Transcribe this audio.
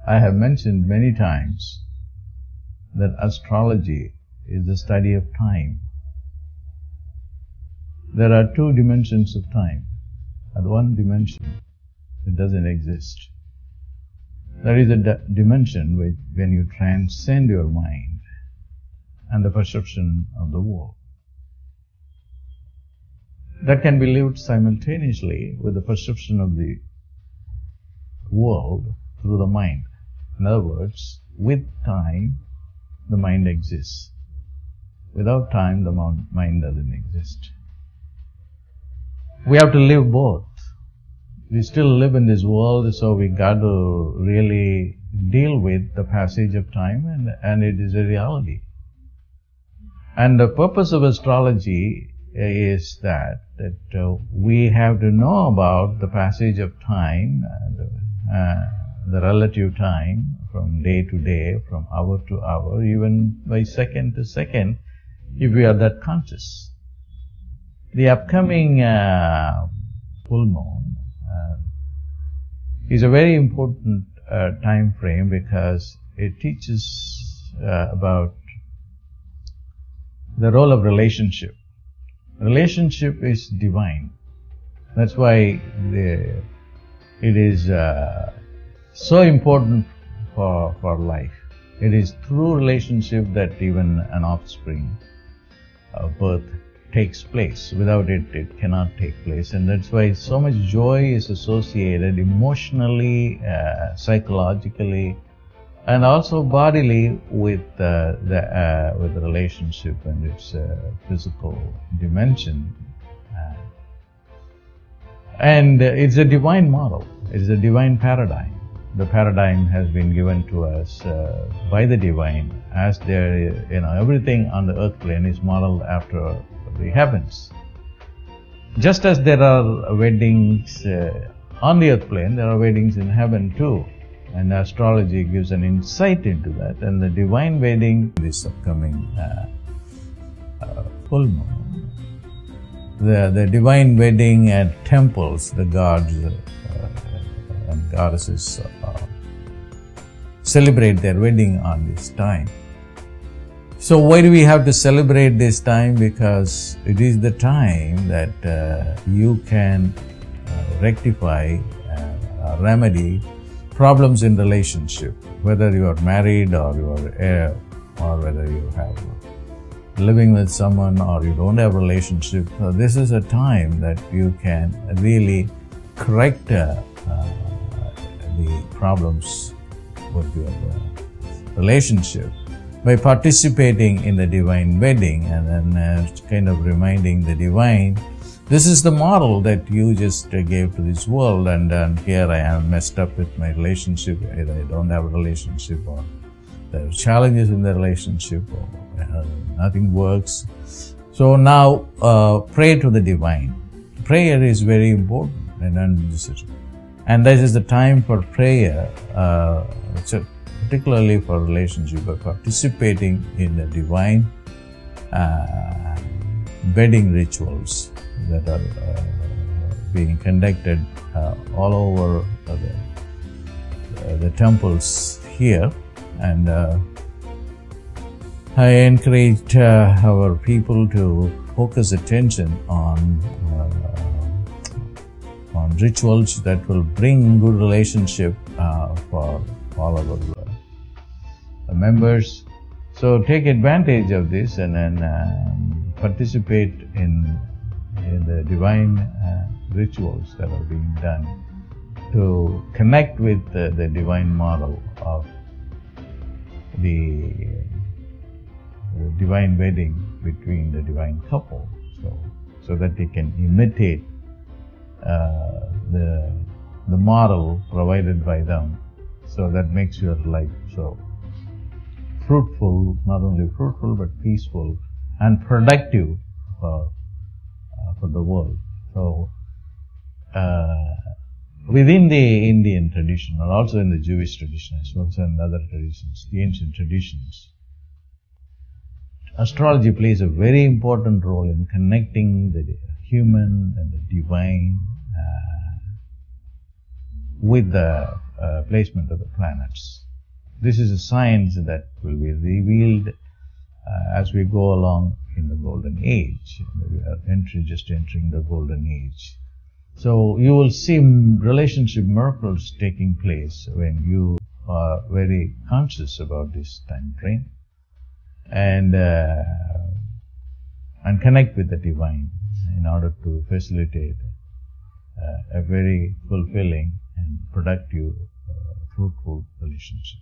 I have mentioned many times that astrology is the study of time. There are two dimensions of time. At one dimension, it doesn't exist. There is a dimension when you transcend your mind and the perception of the world. That can be lived simultaneously with the perception of the world through the mind. In other words, with time, the mind exists. Without time, the mind doesn't exist. We have to live both. We still live in this world, so we got to really deal with the passage of time, and it is a reality. And the purpose of astrology is that we have to know about the passage of time, the relative time from day to day, from hour to hour, even by second to second, if we are that conscious. The upcoming full moon is a very important time frame because it teaches about the role of relationship. Relationship is divine. That's why it is so important for life. It is through relationship that even an offspring birth takes place. Without it, it cannot take place. And that's why so much joy is associated emotionally, psychologically, and also bodily with the relationship and its physical dimension. And it's a divine model. It's a divine paradigm. The paradigm has been given to us by the divine, as there, everything on the earth plane is modeled after the heavens. Just as there are weddings on the earth plane, there are weddings in heaven too. And astrology gives an insight into that. And the divine wedding, this upcoming full moon, the divine wedding at temples, the gods and goddesses celebrate their wedding on this time. So why do we have to celebrate this time? Because it is the time that you can rectify, remedy problems in relationship, whether you are married or you are heir, or whether you have living with someone or you don't have a relationship. So this is a time that you can really correct the problems with your relationship by participating in the divine wedding and then kind of reminding the divine, this is the model that you just gave to this world, and here I am messed up with my relationship, either I don't have a relationship or there are challenges in the relationship or nothing works. So now pray to the divine. Prayer is very important, and this is the time for prayer, particularly for relationship, by participating in the divine wedding rituals that are being conducted all over the temples here. And I encourage our people to focus attention on rituals that will bring good relationship for all of our members. So take advantage of this and then participate in the divine rituals that are being done to connect with the divine model of the divine wedding between the divine couple, so that they can imitate the model provided by them. So that makes your life so fruitful, not only fruitful but peaceful and productive for the world. So within the Indian tradition, or also in the Jewish tradition, as well as in other traditions, the ancient traditions, astrology plays a very important role in connecting the human and the divine with the placement of the planets. This is a science that will be revealed as we go along in the golden age. We are just entering the golden age. So you will see relationship miracles taking place when you are very conscious about this time frame and connect with the divine in order to facilitate a very fulfilling and productive, fruitful relationship.